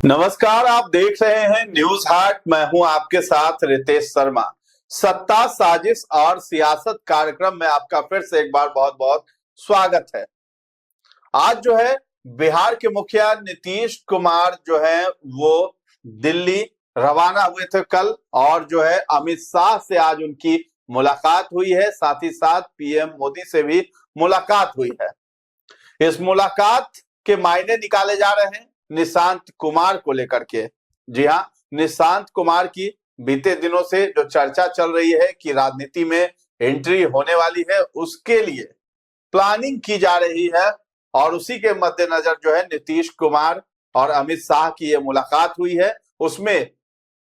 नमस्कार, आप देख रहे हैं न्यूज हाट। मैं हूं आपके साथ रितेश शर्मा। सत्ता, साजिश और सियासत कार्यक्रम में आपका फिर से एक बार बहुत बहुत स्वागत है। आज जो है बिहार के मुखिया नीतीश कुमार जो है वो दिल्ली रवाना हुए थे कल, और जो है अमित शाह से आज उनकी मुलाकात हुई है। साथ ही साथ पीएम मोदी से भी मुलाकात हुई है। इस मुलाकात के मायने निकाले जा रहे हैं निशांत कुमार को लेकर के। जी हां, निशांत कुमार की बीते दिनों से जो चर्चा चल रही है कि राजनीति में एंट्री होने वाली है, उसके लिए प्लानिंग की जा रही है। और उसी के मद्देनजर जो है नीतीश कुमार और अमित शाह की ये मुलाकात हुई है। उसमें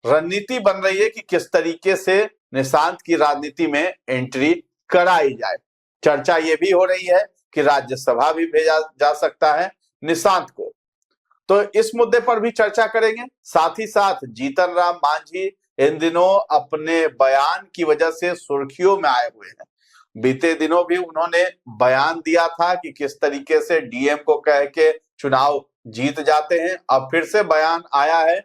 रणनीति बन रही है कि किस तरीके से निशांत की राजनीति में एंट्री कराई जाए। चर्चा ये भी हो रही है कि राज्यसभा भी भेजा जा सकता है निशांत को। तो इस मुद्दे पर भी चर्चा करेंगे। साथ ही साथ जीतन राम मांझी इन दिनों अपने बयान की वजह से सुर्खियों में आए हुए हैं। बीते दिनों भी उन्होंने बयान दिया था कि किस तरीके से डीएम को कह के चुनाव जीत जाते हैं। अब फिर से बयान आया है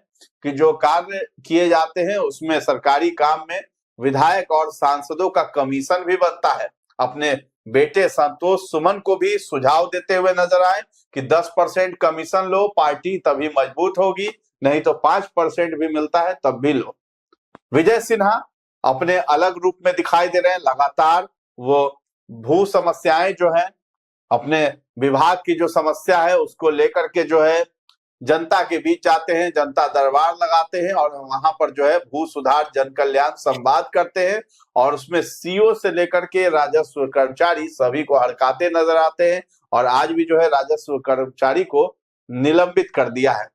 कि जो कार्य किए जाते हैं उसमें सरकारी काम में विधायक और सांसदों का कमीशन भी बनता है। अपने बेटे संतोष सुमन को भी सुझाव देते हुए नजर आए कि 10% कमीशन लो, पार्टी तभी मजबूत होगी, नहीं तो 5% भी मिलता है तब भी लो। विजय सिन्हा अपने अलग रूप में दिखाई दे रहे हैं। लगातार वो भू समस्याएं जो है, अपने विभाग की जो समस्या है उसको लेकर के जो है जनता के बीच जाते हैं, जनता दरबार लगाते हैं और वहां पर जो है भू सुधार जन कल्याण संवाद करते हैं। और उसमें सीओ से लेकर के राजस्व कर्मचारी सभी को हड़काते नजर आते हैं। और आज भी जो है राजस्व कर्मचारी को निलंबित कर दिया है।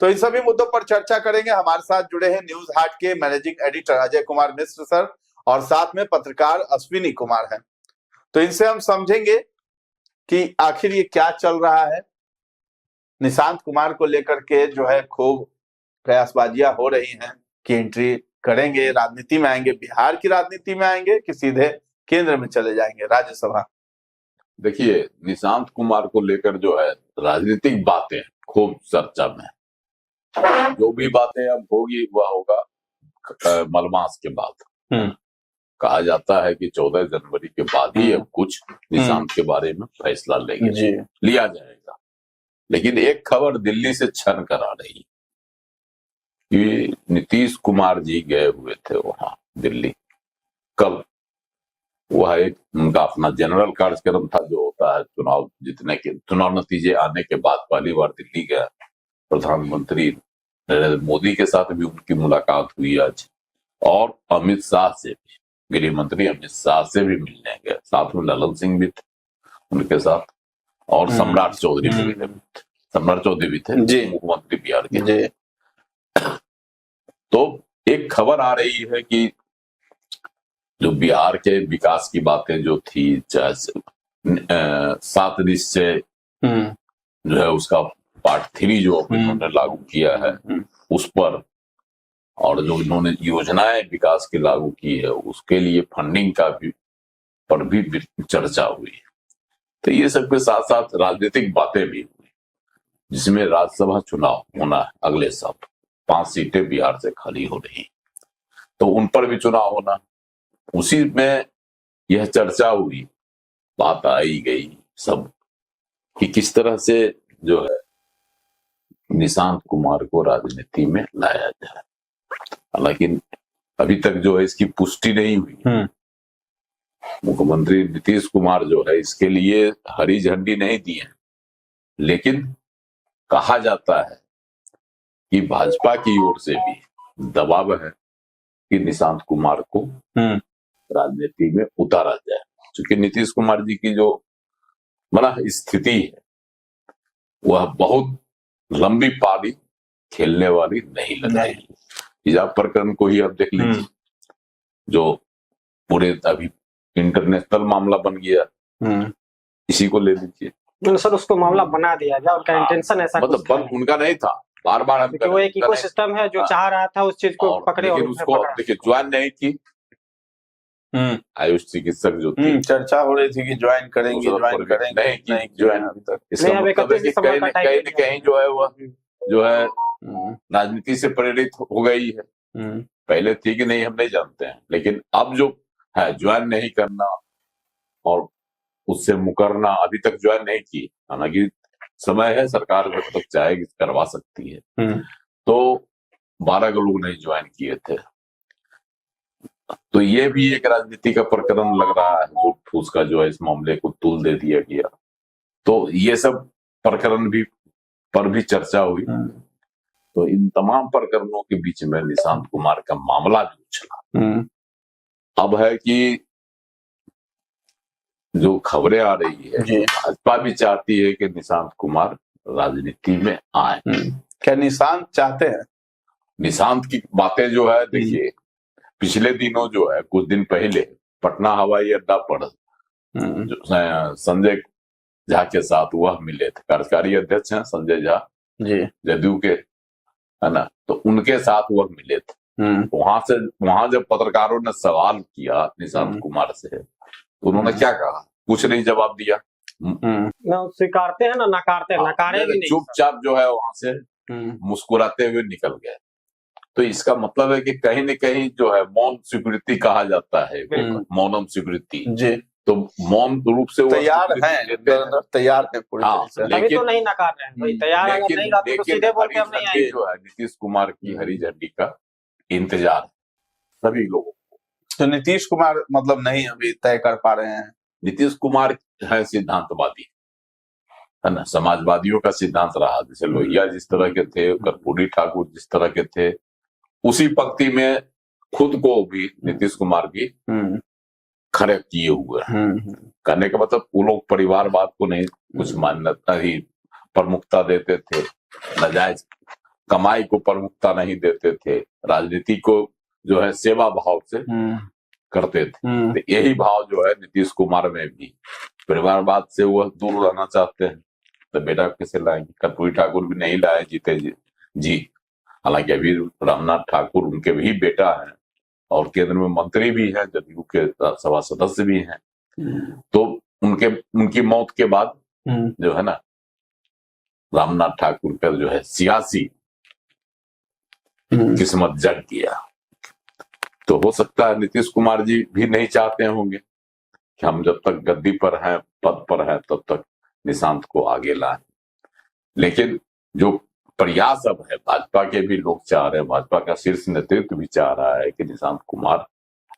तो इन सभी मुद्दों पर चर्चा करेंगे। हमारे साथ जुड़े हैं न्यूज हाट के managing editor Ajay Kumar Mishra sir, और साथ में पत्रकार अश्विनी कुमार हैं। तो इनसे हम समझेंगे कि आखिर ये क्या चल रहा है। निशांत कुमार को लेकर के जो है खूब प्रयासबाजियां हो रही हैं कि एंट्री करेंगे, राजनीति में आएंगे, बिहार की राजनीति में आएंगे कि सीधे केंद्र में चले जाएंगे राज्यसभा। देखिए, निशांत कुमार को लेकर जो है राजनीतिक बातें खूब चर्चा में। जो भी बातें अब होगी वह होगा मलमास के बाद। कहा जाता है कि 14 जनवरी के बाद ही अब कुछ निशांत के बारे में फैसला लिया जाएगा। लेकिन एक खबर दिल्ली से छन कर आ रही कि नीतीश कुमार जी गए हुए थे वहां दिल्ली कल। वह एक उनका अपना जनरल कार्यक्रम था जो होता है चुनाव नतीजे आने के बाद पहली बार दिल्ली गया। प्रधानमंत्री नरेंद्र मोदी के साथ भी उनकी मुलाकात हुई आज, और अमित शाह से भी, गृह मंत्री अमित शाह से भी मिलने गए। साथ में ललन सिंह भी थे उनके साथ, और सम्राट चौधरी भी थे मुख्यमंत्री बिहार के। तो एक खबर आ रही है कि जो बिहार के विकास की बातें जो थी, चाहे 7 निश्चय जो है उसका पार्ट 3 जो इन्होंने लागू किया है उस पर, और जो इन्होंने योजनाएं विकास की लागू की है उसके लिए फंडिंग का भी चर्चा हुई। तो ये सब के साथ साथ राजनीतिक बातें भी हुई, जिसमें राज्यसभा चुनाव होना है अगले साल। 5 सीटें बिहार से खाली हो रही, तो उन पर भी चुनाव होना। उसी में यह चर्चा हुई, बात आई गई सब कि किस तरह से जो है निशांत कुमार को राजनीति में लाया जाए। हालांकि अभी तक जो है इसकी पुष्टि नहीं हुई। मुख्यमंत्री नीतीश कुमार जो है इसके लिए हरी झंडी नहीं दी है, लेकिन कहा जाता है कि भाजपा की ओर से भी दबाव है कि निशांत कुमार को राजनीति में उतारा जाए, क्योंकि नीतीश कुमार जी की जो स्थिति है वह बहुत लंबी पारी खेलने वाली नहीं लग रही। हिजाब प्रकरण को ही आप देख लीजिए, जो पूरे अभी इंटरनेशनल मामला बन गया, इसी को ले लीजिए। सर उसको मामला बना दिया गया, उनका इंटेंशन ऐसा मतलब उनका नहीं था। बार हम वो एक इकोसिस्टम है जो चाह रहा था उस चीज को पकड़े, लेकिन उसको देखिए ज्वाइन नहीं की। आयुष चिकित्सक जो थी, चर्चा हो रही थी कि ज्वाइन करेंगे नहीं ज्वाइन अभी तक। इसका मतलब है कि कहीं न कहीं जो है वह जो है राजनीति से प्रेरित हो गई है। पहले थी कि नहीं हम नहीं जानते हैं, लेकिन अब जो है ज्वाइन नहीं करना और उससे मुकरना, अभी तक ज्वाइन नहीं की, हालांकि समय है, सरकार जब तक चाहेगी करवा सकती है। तो 12 लोग नहीं ज्वाइन किए थे, तो ये भी एक राजनीति का प्रकरण लग रहा है जो उसका जो है इस मामले को तूल दे दिया गया। तो ये सब प्रकरण पर भी चर्चा हुई। तो इन तमाम प्रकरणों के बीच में निशांत कुमार का मामला भी उछला। अब है कि जो खबरें आ रही है, भाजपा भी चाहती है कि निशांत कुमार राजनीति में आए। क्या निशांत चाहते हैं? निशांत की बातें जो है, देखिए पिछले दिनों जो है कुछ दिन पहले पटना हवाई अड्डा पर जो संजय झा के साथ वह मिले थे। कार्यकारी अध्यक्ष हैं संजय झा जी, जदयू के, है ना, तो उनके साथ वह मिले थे। वहां जब पत्रकारों ने सवाल किया निशांत कुमार से, तो उन्होंने क्या कहा? कुछ नहीं जवाब दिया। ना स्वीकारते हैं ना नकारते हैं, नकारे भी नहीं, चुपचाप जो है वहां से मुस्कुराते हुए निकल गए। तो इसका मतलब है कि कहीं न कहीं जो है मौन स्वीकृति कहा जाता है, मौनम स्वीकृति जी, तो मौन रूप से तैयार है पूरी तरह से। लेकिन तो नहीं नकार रहे हैं, तैयार अगर नहीं रहते तो सीधे बोल के हम नहीं आएंगे। जो है नीतीश कुमार की हरी झंडी का इंतजार सभी लोगों को। तो नीतीश कुमार मतलब नहीं अभी तय कर पा रहे हैं। नीतीश कुमार है सिद्धांतवादी, है ना, समाजवादियों का सिद्धांत रहा। जैसे लोहिया जिस तरह के थे, कर्पूरी ठाकुर जिस तरह के थे, उसी पंक्ति में खुद को भी नीतीश कुमार भी खड़े किए हुए हैं। कहने का मतलब वो लोग परिवारवाद को नहीं कुछ मान्यता ही प्रमुखता देते थे, नाजायज कमाई को प्रमुखता नहीं देते थे, राजनीति को जो है सेवा भाव से करते थे। तो यही भाव जो है नीतीश कुमार में भी, परिवारवाद से वह दूर रहना चाहते हैं। तो बेटा कैसे लाएंगे? कर्पूरी ठाकुर भी नहीं लाए जीते जी, हालांकि अभी रामनाथ ठाकुर उनके भी बेटा हैं और केंद्र में मंत्री भी हैं, जदयू के सभा सदस्य भी हैं। तो उनकी मौत के बाद जो है ना, रामनाथ ठाकुर का जो है सियासी किस्मत जग गया। तो हो सकता है नीतीश कुमार जी भी नहीं चाहते होंगे कि हम जब तक गद्दी पर हैं, पद पर हैं, तब तक निशांत को आगे लाएं। लेकिन जो प्रयास अब है, भाजपा के भी लोग चाह रहे हैं, भाजपा का शीर्ष नेतृत्व भी चाह रहा है कि निशांत कुमार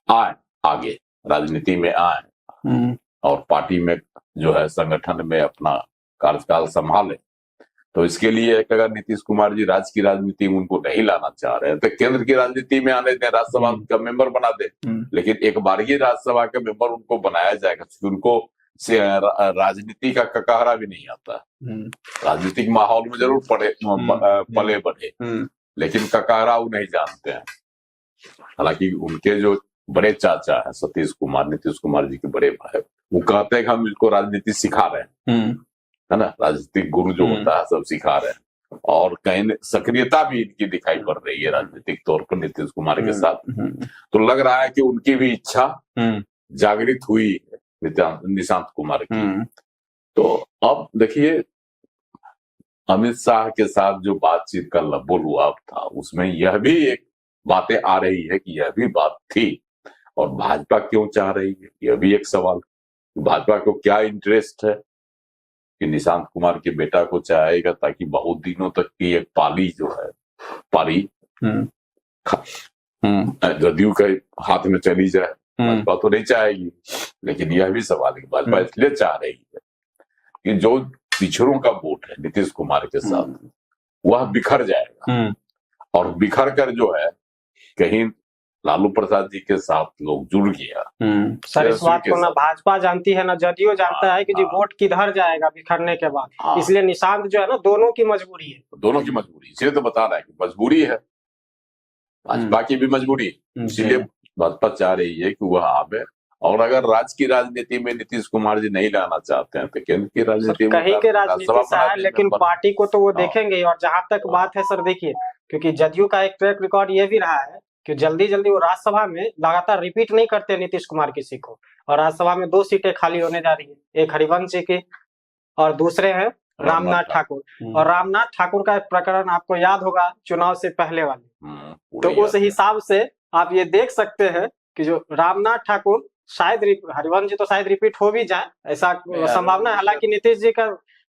आए, आगे राजनीति में आए और पार्टी में जो है संगठन में अपना कार्यकाल संभाले। तो इसके लिए अगर नीतीश कुमार जी राज्य की राजनीति में उनको नहीं लाना चाह रहे हैं, तो केंद्र की राजनीति में आने दें, राज्यसभा का मेंबर बना दे। लेकिन एक बार ही राज्यसभा का मेंबर उनको बनाया जाएगा, उनको राजनीति का ककाहरा भी नहीं आता। राजनीतिक माहौल में जरूर पले बढ़े, लेकिन ककाहरा वो नहीं जानते हैं। हालांकि उनके जो बड़े चाचा है सतीश कुमार, नीतीश कुमार जी के बड़े भाई, वो कहते हैं कि हम इसको राजनीति सिखा रहे हैं, है ना, राजनीतिक गुरु जो होता है सब सिखा रहे हैं। और कहीं सक्रियता भी इनकी दिखाई पड़ रही है राजनीतिक तौर पर नीतीश कुमार के साथ। तो लग रहा है कि उनकी भी इच्छा जागृत हुई है निशांत कुमार की। तो अब देखिए अमित शाह के साथ जो बातचीत का लबोलुआब था, उसमें यह भी एक बातें आ रही है कि यह भी बात थी। और भाजपा क्यों चाह रही है, यह भी एक सवाल। भाजपा को क्या इंटरेस्ट है कि निशांत कुमार के बेटा को चाहेगा ताकि बहुत दिनों तक की एक पारी जदयू के हाथ में चली जाए। भाजपा तो नहीं चाहेगी, लेकिन यह भी सवाल है कि भाजपा इसलिए चाह रही है कि जो पिछड़ों का वोट है नीतीश कुमार के साथ, वह बिखर जाएगा। और बिखर कर जो है कहीं लालू प्रसाद जी के साथ लोग जुड़ गया। सर इस बात को ना भाजपा जानती है ना जदयू जानता है कि जी वोट किधर जाएगा बिखरने के बाद। इसलिए निशांत जो है ना, दोनों की मजबूरी है, दोनों की मजबूरी। इसलिए तो बता रहा है कि मजबूरी है, भाजपा की भी मजबूरी, इसलिए भाजपा चाह रही है कि वह आवे। और अगर राज्य की राजनीति में नीतीश कुमार जी नहीं लाना चाहते हैं तो केंद्र की राजनीति में कहीं के राजनीति से है, लेकिन पार्टी को तो वो देखेंगे। और जहां तक बात है सर, देखिए क्योंकि जदयू का एक ट्रैक रिकॉर्ड ये भी रहा है कि जल्दी जल्दी वो राज्यसभा में लगातार रिपीट नहीं करते नीतीश कुमार किसी को। और राज्यसभा में 2 सीटें खाली होने जा रही है, एक हरिवंश जी की और दूसरे हैं रामनाथ ठाकुर। और रामनाथ ठाकुर का एक प्रकरण आपको याद होगा चुनाव से पहले वाले, तो उस हिसाब से आप ये देख सकते हैं कि जो रामनाथ ठाकुर शायद हरिवंश जी तो शायद रिपीट हो भी जाए, ऐसा संभावना है। हालांकि नीतीश जी का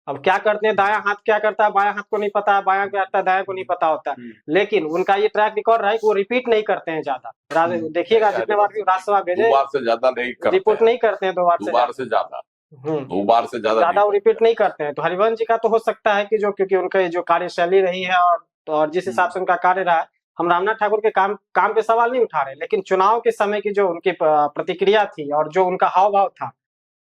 अब क्या करते हैं, दायां हाथ क्या करता है बायां हाथ को नहीं पता है, बायां क्या करता है दायां को नहीं पता होता है, लेकिन उनका ये ट्रैक रिकॉर्ड रहा है कि वो रिपीट नहीं करते हैं ज्यादा। देखिएगा जितने बार भी राज्यसभा भेजे 2 बार से ज्यादा नहीं करते, रिपोर्ट नहीं करते हैं 2 बार से ज्यादा 2 बार से ज्यादा वो रिपीट नहीं करते हैं। तो हरिवंश जी का तो हो सकता है कि जो क्योंकि उनका जो कार्यशैली रही है और जिस हिसाब से उनका कार्य रहा है, हम रामनाथ ठाकुर के काम पे सवाल नहीं उठा रहे, लेकिन चुनाव के समय की जो उनकी प्रतिक्रिया थी और जो उनका हाव भाव था,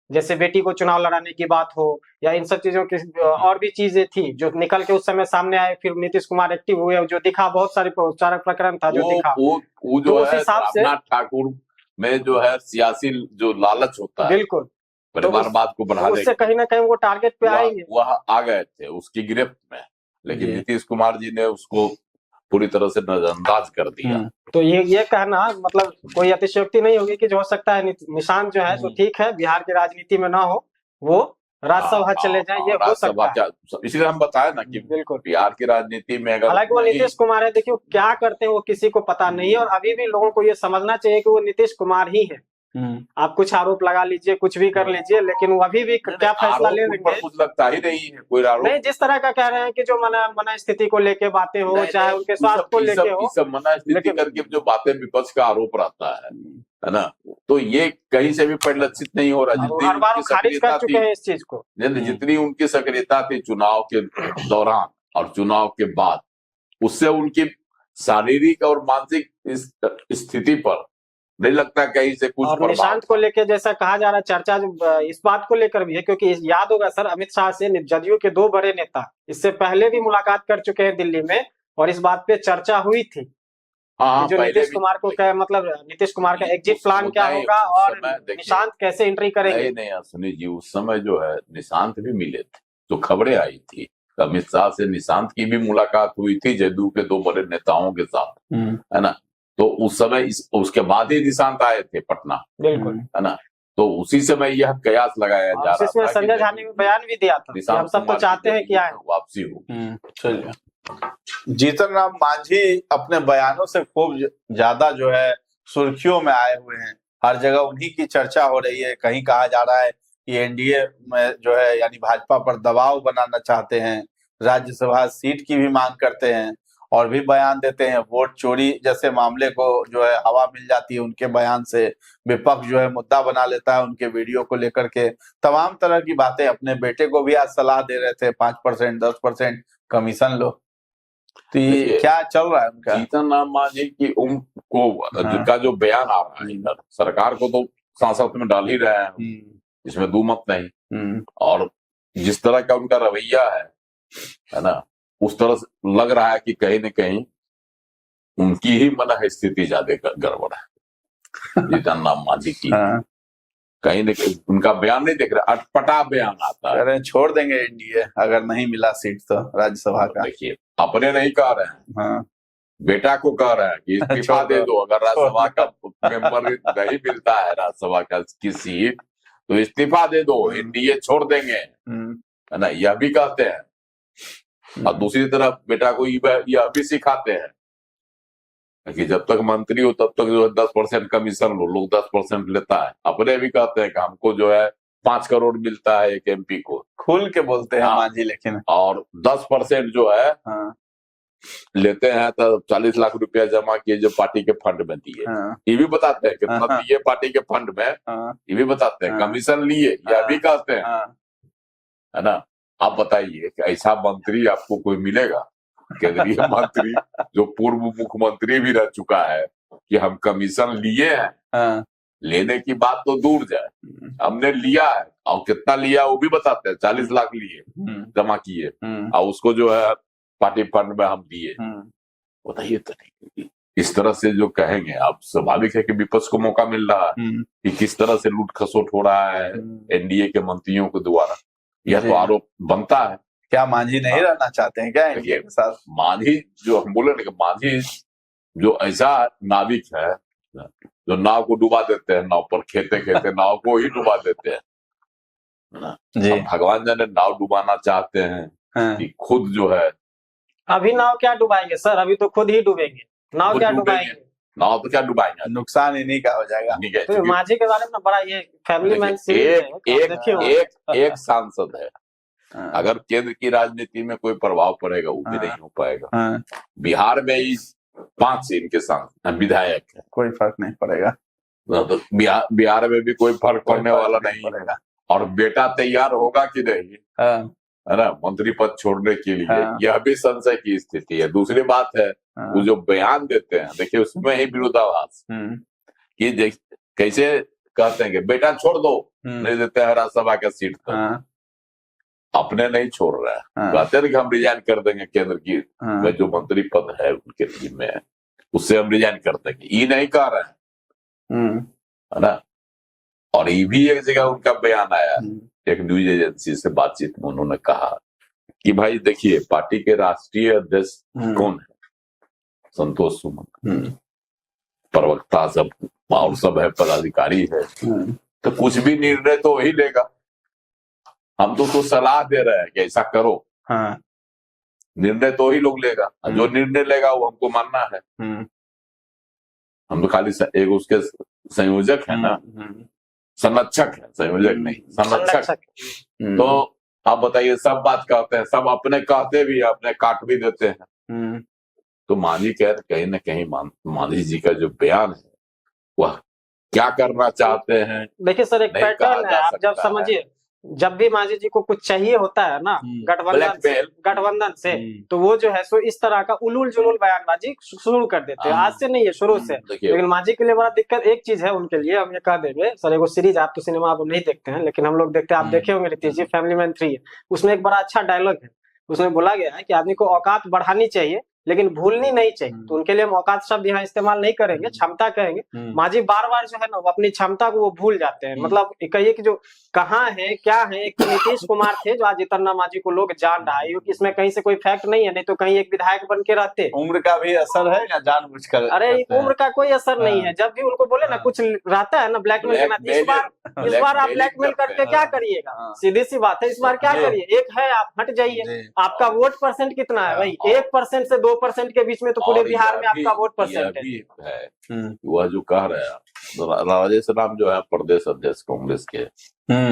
जैसे बेटी को चुनाव लड़ाने की बात हो या इन सब चीजों की और भी चीजें थी जो निकल के उस समय सामने आए, फिर नीतीश कुमार एक्टिव हुए, जो दिखा बहुत सारे चारक प्रकरण था जो दिखा, वो जो है रामनाथ ठाकुर में जो है सियासी जो लालच होता है, बिल्कुल परिवारवाद को बढ़ाने, उससे कहीं ना कहीं वो टारगेट पे आएंगे, वह आ गए थे उसकी गिरफ्त में, लेकिन नीतीश कुमार जी ने उसको पूरी तरह से नजरअंदाज कर दिया। तो ये कहना मतलब कोई अतिशयोक्ति नहीं होगी कि जो हो सकता है निशांत जो है जो ठीक है बिहार की राजनीति में ना हो, वो राज्यसभा चले जाए, ये हो सकता है। इसलिए हम बताए ना कि बिल्कुल बिहार की राजनीति में अगर, हालांकि वो नीतीश कुमार है, देखिए क्या करते हैं वो किसी को पता नहीं है, और अभी भी लोगों को ये समझना चाहिए कि वो नीतीश कुमार ही है। आप कुछ आरोप लगा लीजिए, कुछ भी कर लीजिए, लेकिन वो अभी भी क्या फैसला ले लेंगे कुछ लगता ही नहीं है कोई आरोप नहीं। जिस तरह का कह रहे हैं कि जो मना स्थिति को लेके बातें हो, चाहे उनके स्वास्थ्य को लेके हो, सब मना स्थिति करके जो बातें विपक्ष का आरोप रहता है ना, तो ये कहीं से भी परिलक्षित नहीं हो रहा। हर बार खारिज कर चुके हैं इस चीज को। जितनी उनकी सक्रियता थी चुनाव के दौरान और चुनाव के बाद, उससे उनकी शारीरिक और मानसिक स्थिति पर नहीं लगता कहीं से कुछ। और निशांत को लेके जैसा कहा जा रहा है, चर्चा जो इस बात को लेकर भी है, क्योंकि याद होगा सर, अमित शाह से जदयू के 2 बड़े नेता इससे पहले भी मुलाकात कर चुके हैं दिल्ली में, और इस बात पे चर्चा हुई थी जो नीतीश कुमार को क्या मतलब नीतीश कुमार का एग्जिट प्लान क्या होगा और निशांत कैसे एंट्री करेंगे। नहीं सुनील जी, उस समय जो है निशांत भी मिले थे, जो खबरें आई थी अमित शाह से निशांत की भी मुलाकात हुई थी जदयू के 2 बड़े नेताओं के साथ, है ना। तो उस समय उसके बाद ही निशांत आए थे पटना, बिल्कुल, है ना। तो उसी समय यह कयास लगाया जा रहा था। संजय झा ने बयान भी दिया था, हम सब तो चाहते हैं कि आए, वापसी हो। चलिए, जीतन राम मांझी अपने बयानों से खूब ज्यादा जो है सुर्खियों में आए हुए हैं, हर जगह उन्हीं की चर्चा हो रही है। कहीं कहा जा रहा है कि एनडीए में जो है यानी भाजपा पर दबाव बनाना चाहते हैं, राज्यसभा सीट की भी मांग करते हैं, और भी बयान देते हैं। वोट चोरी जैसे मामले को जो है हवा मिल जाती है उनके बयान से, विपक्ष जो है मुद्दा बना लेता है उनके वीडियो को लेकर के, तमाम तरह की बातें। अपने बेटे को भी आज सलाह दे रहे थे 5% 10% कमीशन लो। तो ये क्या चल रहा है उनका? जीतन राम मांझी की उम्र को जिनका जो बयान आ रहा है, सरकार को तो सांसद में डाल ही रहे हैं, इसमें दो मत नहीं। और जिस तरह का उनका रवैया है ना, उस तरह से लग रहा है कि कहीं न कहीं उनकी ही मन स्थिति ज्यादा गड़बड़ है जीतन राम मांझी की। कहीं न कहीं उनका बयान नहीं देख रहे, अटपटा बयान आता है। अरे छोड़ देंगे एनडीए अगर नहीं मिला सीट तो राज्यसभा का। देखिए, अपने नहीं कह रहे हैं, बेटा को कह रहे हैं कि इस्तीफा दे दो, अगर राज्यसभा का मेंबर नहीं मिलता है राज्यसभा का की सीट तो इस्तीफा दे दो, एनडीए छोड़ देंगे, है ना, यह भी कहते हैं। और दूसरी तरफ बेटा को यह भी सिखाते हैं कि जब तक मंत्री हो तब तक जो है 10% कमीशन लो, लोग 10% लेता है। अपने भी कहते हैं कि हमको जो है 5 करोड़ मिलता है एक एमपी को, खुल के बोलते हैं मांझी, लेकिन और 10% जो है लेते हैं तो 40 लाख रुपया जमा किए जो पार्टी के फंड में दिए, ये भी बताते हैं कितना दिए पार्टी के फंड में, ये भी बताते हैं। कमीशन लिए, यह भी कहते हैं, है ना। आप बताइए कि ऐसा मंत्री आपको कोई मिलेगा, केंद्रीय मंत्री जो पूर्व मुख्यमंत्री भी रह चुका है, कि हम कमीशन लिए हैं, लेने की बात तो दूर जाए, हमने लिया है, और कितना लिया वो भी बताते हैं। 40 लाख लिए, जमा किए, और उसको जो है पार्टी फंड में हम दिए। बताइए तो नहीं, इस तरह से जो कहेंगे आप, स्वाभाविक है कि विपक्ष को मौका मिल रहा है कि किस तरह से लूट खसोट हो रहा है एनडीए के मंत्रियों के द्वारा, यह तो आरोप बनता है। क्या मांझी नहीं रहना चाहते हैं क्या एनडीए के साथ? मांझी जो हम बोले ना, मांझी जो ऐसा नाविक है जो नाव को डुबा देते हैं, नाव पर खेते खेते नाव को ही डुबा देते हैं, ना। जी। अब भगवान जाने नाव डुबाना चाहते हैं कि खुद जो है, अभी नाव क्या डुबाएंगे सर, अभी तो खुद ही डूबेंगे, नाव खुद क्या डूबेंगे। डुबाएंगे, नाव तो क्या डुबाएंगे, नुकसान इन्हीं का हो जाएगा। ठीक है। तो मांझी के बारे में बड़ा ये फैमिली मैन सीरीज है, देखे होंगे। एक सांसद है, अगर केंद्र की राजनीति में कोई प्रभाव पड़ेगा वो भी नहीं हो पाएगा। बिहार में ही 5 सीट के विधायक है, कोई फर्क नहीं पड़ेगा। तो बिहार में भी कोई फर्क पड़ने वाला नहीं पड़ेगा। और बेटा तैयार होगा कि नहीं, है ना, मंत्री पद छोड़ने के लिए, यह भी संशय की स्थिति है। दूसरी बात है, वो जो बयान देते हैं, देखिए उसमें ही विरोधाभास कि कैसे कहते हैं कि बेटा छोड़ दो, नहीं देते हैं राज्यसभा का सीट, तो अपने नहीं छोड़ रहा है, कहते हैं कि हम रिजाइन कर देंगे केंद्र की में जो मंत्री पद है उनके टीम में, उससे हम रिजाइन कर देंगे, ये नहीं कह रहे हैं, है ना। और ये भी एक जगह उनका बयान आया, एक न्यूज एजेंसी से बातचीत में उन्होंने कहा कि भाई देखिए, पार्टी के राष्ट्रीय अध्यक्ष कौन है, संतोष सुमन, प्रवक्ता सब और सब है, पदाधिकारी है, तो कुछ भी निर्णय तो वही लेगा, हम तो उसको सलाह दे रहे हैं कि ऐसा करो, निर्णय तो वही लोग लेगा, जो निर्णय लेगा वो हमको मानना है, हम तो खाली एक उसके संयोजक है ना, संरक्षक है, संयोजक नहीं, संरक्षक। तो आप बताइए, सब बात कहते हैं, सब अपने कहते भी, अपने काट भी देते हैं। तो मांझी कहीं ना कहीं मांझी जी का जो बयान है वह क्या करना चाहते हैं। देखिए सर, एक पैटर्न है, आप जब समझिए, जब भी मांझी जी को कुछ चाहिए होता है ना गठबंधन से, तो वो जो है सो इस तरह का उलूल जुलूल बयानबाजी शुरू कर देते हैं। आज से नहीं है, शुरू से। लेकिन मांझी के लिए बड़ा दिक्कत एक चीज है उनके लिए, हम ये कह देंगे सर, एगो सीरीज, आप तो सिनेमा आप नहीं देखते हैं लेकिन हम लोग देखते हैं, आप देखे होंगे रितेश जी, फैमिली मैन 3 है, उसमें एक बड़ा अच्छा डायलॉग है, उसमें बोला गया है कि आदमी को औकात बढ़ानी चाहिए लेकिन भूलनी नहीं चाहिए। तो उनके लिए हम औकात शब्द यहाँ इस्तेमाल नहीं करेंगे, क्षमता कहेंगे। मांझी बार बार जो है ना वो अपनी क्षमता को वो भूल जाते हैं, मतलब कहिए कि जो कहाँ है क्या है। एक तो नीतीश कुमार थे जो आज जितना मांझी को लोग जान रहा है, क्योंकि इसमें कहीं से कोई फैक्ट नहीं है, नहीं तो कहीं एक विधायक बन के रहते। उम्र का भी असर है या जानबूझकर? अरे उम्र का कोई असर नहीं है, जब भी उनको बोले ना कुछ रहता है ना ब्लैकमेल करना, इस बार आप ब्लैकमेल करके क्या करिएगा, सीधी सी बात है, इस बार क्या करिए, एक है आप हट जाइए, आपका वोट परसेंट कितना है भाई, 1% से 2% के बीच में तो पूरे बिहार में आपका वोट परसेंट है। वह जो कह रहे हैं राजेश राम जो है प्रदेश अध्यक्ष कांग्रेस के,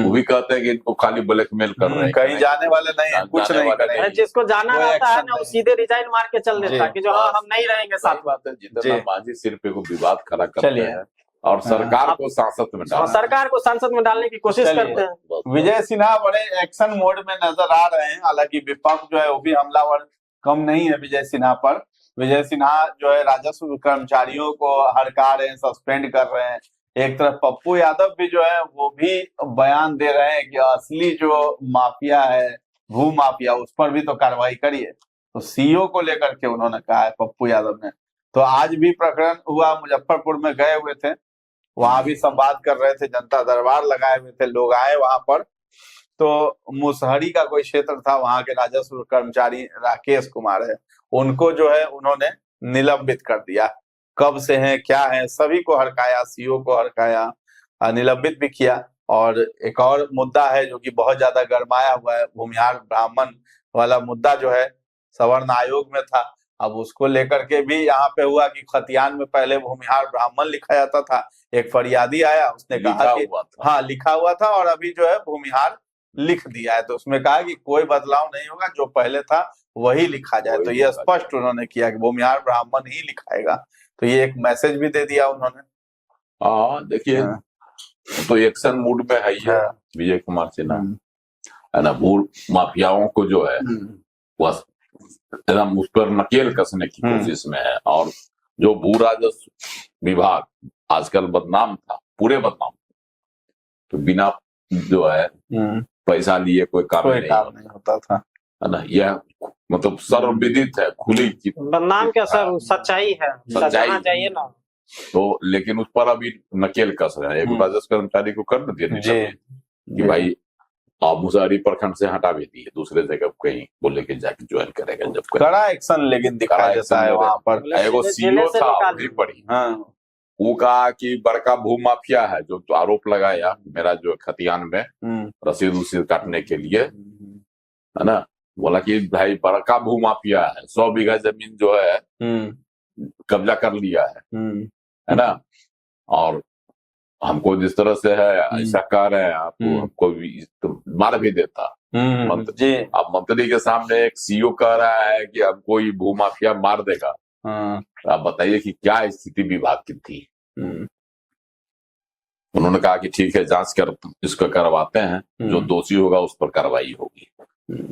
वो भी कहते हैं कि इनको खाली ब्लैकमेल कर रहे हैं, कहीं जाने वाले नहीं है, कुछ नहीं करेंगे। जिसको जाना रहता है ना वो सीधे रिजाइन मार के चल देता है कि जो हाँ हम नहीं रहेंगे साथ। बात है, जितना मांझी सिर पे को विवाद खड़ा करते हैं और सरकार को संसद में डालने की कोशिश करते हैं। विजय सिन्हा बड़े एक्शन मोड में नजर आ रहे हैं, हालांकि विपक्ष जो है वो भी हमलावर कम नहीं है विजय सिन्हा पर। विजय सिन्हा जो है राजस्व कर्मचारियों को हड़का रहे हैं, सस्पेंड कर रहे हैं। एक तरफ पप्पू यादव भी जो है वो भी बयान दे रहे हैं कि असली जो माफिया है, भू माफिया, उस पर भी तो कार्रवाई करिए। तो सीओ को लेकर के उन्होंने कहा है पप्पू यादव ने। तो आज भी प्रकरण हुआ, मुजफ्फरपुर में गए हुए थे, वहां भी संवाद कर रहे थे, जनता दरबार लगाए हुए थे, लोग आए वहां पर। तो मुसहरी का कोई क्षेत्र था, वहां के राजस्व कर्मचारी राकेश कुमार है, उनको जो है उन्होंने निलंबित कर दिया। कब से हैं क्या है, सभी को हड़काया, सीओ को हड़काया, निलंबित भी किया। और एक और मुद्दा है जो कि बहुत ज्यादा गरमाया हुआ है, भूमिहार ब्राह्मण वाला मुद्दा जो है सवर्ण आयोग में था। अब उसको लेकर के भी यहाँ पे हुआ कि खतियान में पहले भूमिहार ब्राह्मण लिखा जाता था, एक फरियादी आया, उसने कहा कि हाँ लिखा हुआ था और अभी जो है भूमिहार लिख दिया है। तो उसमें कहा कि कोई बदलाव नहीं होगा, जो पहले था वही लिखा जाए। तो ये स्पष्ट उन्होंने किया कि भूमिहार ब्राह्मण ही लिखाएगा। तो ये एक मैसेज भी दे दिया उन्होंने। हाँ देखिए, तो एक्शन मूड में है ये विजय कुमार सिन्हा, है ना। भू माफियाओं को जो है वह एकदम उस पर नकेल कसने की कोशिश में है। और जो भू राजस्व विभाग आजकल बदनाम था, पूरे बदनाम, तो बिना जो है पैसा लिए कोई काम नहीं होता था, है ना। यह मतलब सर्वविदित है, खुली बदनाम क्या सर, सच्चाई है, सच्चाई चाहिए ना। तो लेकिन उस पर अभी नकेल कस रहे हैं। एक राजस्व कर्मचारी को कर देने चाहिए कि भाई आप मुसहरी प्रखंड से हटा भी दिए, दूसरे जगह कहीं बोले के जाके ज्वाइन करेगा। जब कड़ा एक्शन लेकिन दिखाया जाता है वहां पर। एगो सीओ था, वही पड़ी, वो कहा कि बड़का भूमाफिया है, जो तो आरोप लगाया मेरा जो खतियान में रसीद उसीद काटने के लिए, है ना, बोला कि भाई बड़का भूमाफिया है, 100 बीघा जमीन जो है कब्जा कर लिया है ना, और हमको जिस तरह से है ऐसा कह रहे हैं आपको, हमको भी तो मार भी देता। जी अब मंत्री के सामने एक सीईओ कह रहा है कि हमको ये भूमाफिया मार देगा। तो आप बताइए कि क्या स्थिति विभाग की थी। उन्होंने कहा कि ठीक है, जांच कर इसको करवाते हैं, जो दोषी होगा उस पर कार्रवाई होगी।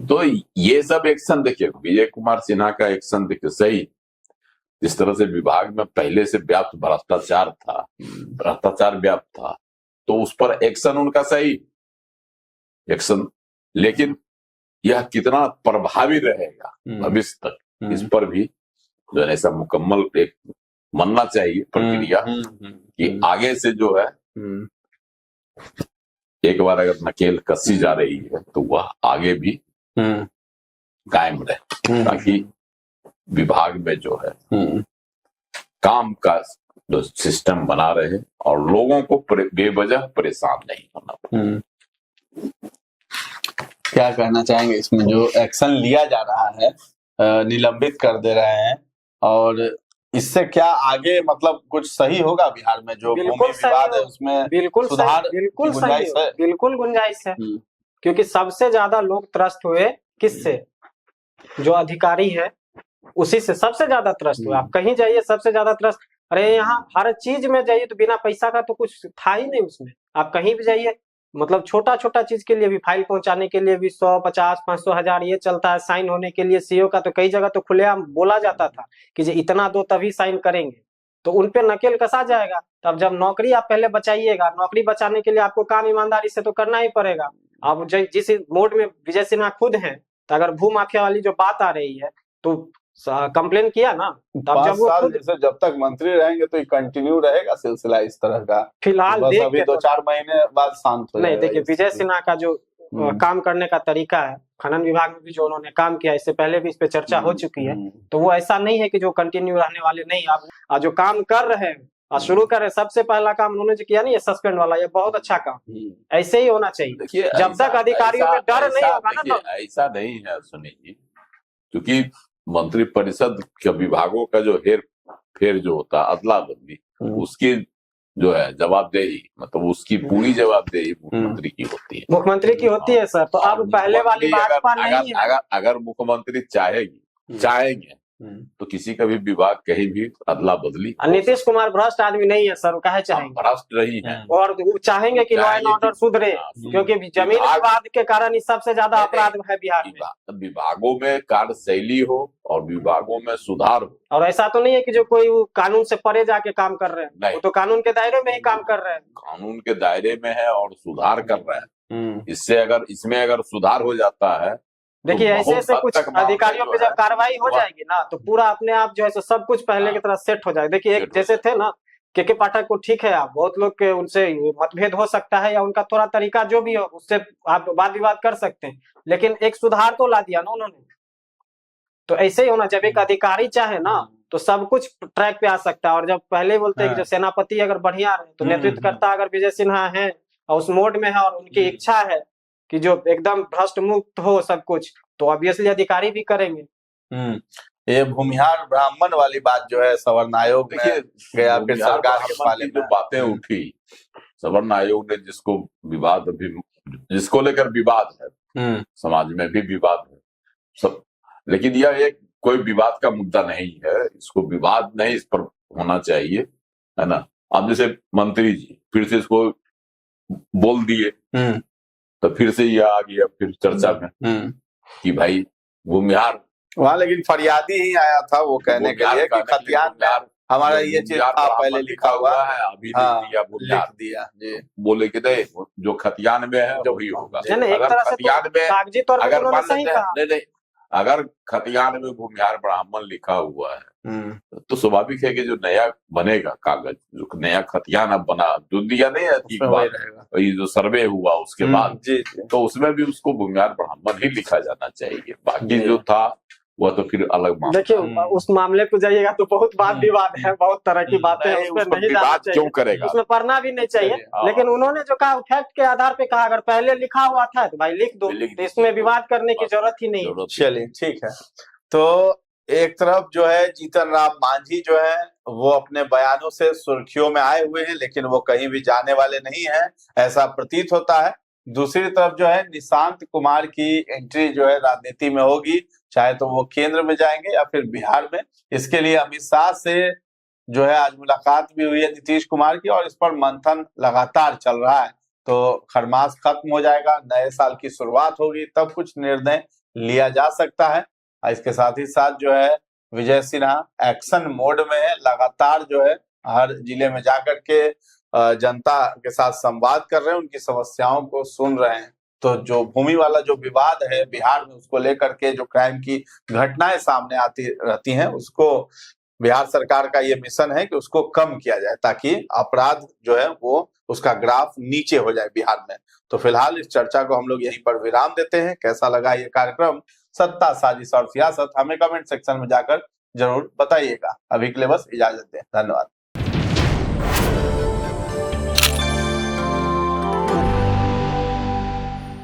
तो ये सब एक्शन देखिए, विजय कुमार सिन्हा का एक्शन देखिए सही, जिस तरह से विभाग में पहले से व्याप्त भ्रष्टाचार व्याप्त था, तो उस पर एक्शन उनका सही एक्शन, लेकिन यह कितना प्रभावी रहेगा भविष्य तक, इस पर भी जो है ऐसा मुकम्मल एक बनना चाहिए प्रक्रिया कि आगे से जो है एक बार अगर नकेल कसी जा रही है तो वह आगे भी कायम रहे, ताकि विभाग में जो है काम का जो सिस्टम बना रहे और लोगों को बेवजह परेशान नहीं होना पड़े। क्या कहना चाहेंगे इसमें जो एक्शन लिया जा रहा है, निलंबित कर दे रहे हैं, और इससे क्या आगे मतलब कुछ सही होगा बिहार में? जो भूमि विवाद है उसमें बिल्कुल सुधार बिल्कुल सही है, बिल्कुल गुंजाइश है, क्योंकि सबसे ज्यादा लोग त्रस्त हुए किससे? जो अधिकारी है उसी से सबसे ज्यादा त्रस्त हुआ। आप कहीं जाइए सबसे ज्यादा त्रस्त, अरे यहाँ हर चीज में जाइए तो बिना पैसा का तो कुछ था ही नहीं उसमें। आप कहीं भी जाइए, मतलब छोटा छोटा चीज के लिए भी, फाइल पहुंचाने के लिए भी 100, 50, 500, 1000 ये चलता है। साइन होने के लिए सीईओ का तो कई जगह तो खुलेआम बोला जाता था कि जो इतना दो तभी साइन करेंगे, तो उन पे नकेल कसा जाएगा। तब जब नौकरी आप पहले बचाइएगा, नौकरी बचाने के लिए आपको काम ईमानदारी से तो करना ही पड़ेगा। अब जिस मोड में विजय सिन्हा खुद हैं, तो अगर भू माफिया वाली जो बात आ रही है तो कंप्लेन किया ना, तब जब वो खुद जब तक मंत्री रहेंगे तो ये कंटिन्यू रहेगा सिलसिला इस तरह का। फिलहाल बस अभी 2-4 महीने बाद शांत हो नहीं। देखिए विजय सिन्हा का जो काम करने का तरीका है, खनन विभाग में भी जो उन्होंने काम किया, इससे पहले भी इस पे चर्चा हो चुकी है, तो वो ऐसा नहीं है कि जो कंटिन्यू रहने वाले नहीं। आप जो काम कर रहे हैं और शुरू कर रहे हैं, सबसे पहला काम उन्होंने जो किया नहीं, ये सस्पेंड वाला, ये बहुत अच्छा काम, ऐसे ही होना चाहिए। जब तक अधिकारियों में डर नहीं होगा ना, ऐसा नहीं है सुनील जी, क्योंकि मंत्री परिषद के विभागों का जो हेर फेर जो होता है, अदला बदली, उसकी जो है जवाबदेही, मतलब उसकी पूरी जवाबदेही मुख्यमंत्री की होती है। मुख्यमंत्री की होती है सर। तो अब पहले वाली भाजपा नहीं है। अगर मुख्यमंत्री चाहेंगे तो किसी का भी विभाग कहीं भी अदला बदली। नीतीश कुमार भ्रष्ट आदमी नहीं है सर, कहे चाहेंगे? भ्रष्ट नहीं है, और वो चाहेंगे कि लॉ एंड ऑर्डर सुधरे, क्योंकि जमीन विवाद के कारण सबसे ज्यादा अपराध है बिहार में। विभागों में कार्यशैली हो और विभागों में सुधार हो। और ऐसा तो नहीं है कि जो कोई कानून से परे जाके काम कर रहे हैं, वो तो कानून के दायरे में ही काम कर रहे हैं। कानून के दायरे में है और सुधार कर रहे हैं। इसमें अगर सुधार हो जाता है, देखिए ऐसे ऐसे कुछ अधिकारियों पे जब कार्रवाई हो जाएगी ना, तो पूरा अपने आप जो है सब कुछ पहले की तरह सेट हो जाएगा। देखिए एक जैसे थे ना के पाठक को, ठीक है, आप बहुत लोग के उनसे मतभेद हो सकता है या उनका थोड़ा तरीका जो भी हो, उससे आप वाद विवाद कर सकते हैं, लेकिन एक सुधार तो ला दिया ना उन्होंने। तो ऐसे ही होना, जब एक अधिकारी चाहे ना तो सब कुछ ट्रैक पे आ सकता है। और जब पहले बोलते हैं कि जो सेनापति अगर बढ़िया रहे, तो नेतृत्व करता अगर विजय सिन्हा है और उस मोड में है और उनकी इच्छा है कि जो एकदम भ्रष्ट मुक्त हो सब कुछ, तो ऑब्वियसली अधिकारी भी करेंगे। ये भूमिहार ब्राह्मण वाली बात जो है सवर्ण आयोग ने गया, फिर सरकार के पाले जो बातें उठी, सवर्ण आयोग ने जिसको लेकर विवाद है, समाज में भी विवाद है सब, लेकिन यह एक कोई विवाद का मुद्दा नहीं है, इसको विवाद नहीं इस पर होना चाहिए, है ना। अब जैसे मंत्री जी फिर से इसको बोल दिए, तो फिर से यह आ गया फिर चर्चा में कि भाई भूमिहार वहाँ, लेकिन फरियादी ही आया था वो कहने के लिए कि खतियान में हमारा ये चीज था पहले लिखा हुआ है, अभी लिख दिया जी। बोले कि नहीं, जो खतियान में है वही होगा। अगर खतियान में भूमिहार ब्राह्मण लिखा हुआ है, तो स्वाभाविक है कि जो नया बनेगा कागज, जो नया खतियान अब बना, जो दिया नहीं है, ये जो सर्वे हुआ उसके बाद, तो उसमें भी उसको भूमिहार ब्राह्मण ही लिखा जाना चाहिए। बाकी जो था वह तो फिर अलग मामला। देखिए उस मामले को जाइएगा तो बहुत वाद विवाद है, बहुत तरह की बातें हैं, उसमें नहीं जाना विवाद चाहिए, क्यों करेगा, उसमें पढ़ना भी नहीं चाहिए। हाँ। लेकिन उन्होंने जो कहा फैक्ट के आधार पे कहा, अगर पहले लिखा हुआ था तो भाई लिख दो, तो इसमें विवाद करने की जरूरत ही नहीं है। चलिए ठीक है। तो एक तरफ जो है जीतन राम मांझी जो है वो अपने बयानों से सुर्खियों में आए हुए हैं, लेकिन वो कहीं भी जाने वाले नहीं हैं, ऐसा प्रतीत होता है। दूसरी तरफ जो है निशांत कुमार की एंट्री जो है राजनीति में होगी, चाहे तो वो केंद्र में जाएंगे या फिर बिहार में। इसके लिए अमित शाह से जो है आज मुलाकात भी हुई है नीतीश कुमार की, और इस पर मंथन लगातार चल रहा है। तो खरमास खत्म हो जाएगा, नए साल की शुरुआत होगी, तब कुछ निर्णय लिया जा सकता है। इसके साथ ही साथ जो है विजय सिन्हा एक्शन मोड में है, लगातार जो है हर जिले में जाकर के जनता के साथ संवाद कर रहे हैं, उनकी समस्याओं को सुन रहे हैं। तो जो भूमि वाला जो विवाद है बिहार में, उसको लेकर के जो क्राइम की घटनाएं सामने आती रहती हैं, उसको बिहार सरकार का ये मिशन है कि उसको कम किया जाए, ताकि अपराध जो है वो उसका ग्राफ नीचे हो जाए बिहार में। तो फिलहाल इस चर्चा को हम लोग यहीं पर विराम देते हैं। कैसा लगा ये कार्यक्रम सत्ता, साजिश और सियासत, हमें कमेंट सेक्शन में जाकर जरूर बताइएगा। अभी के लिए बस इजाजत दें, धन्यवाद।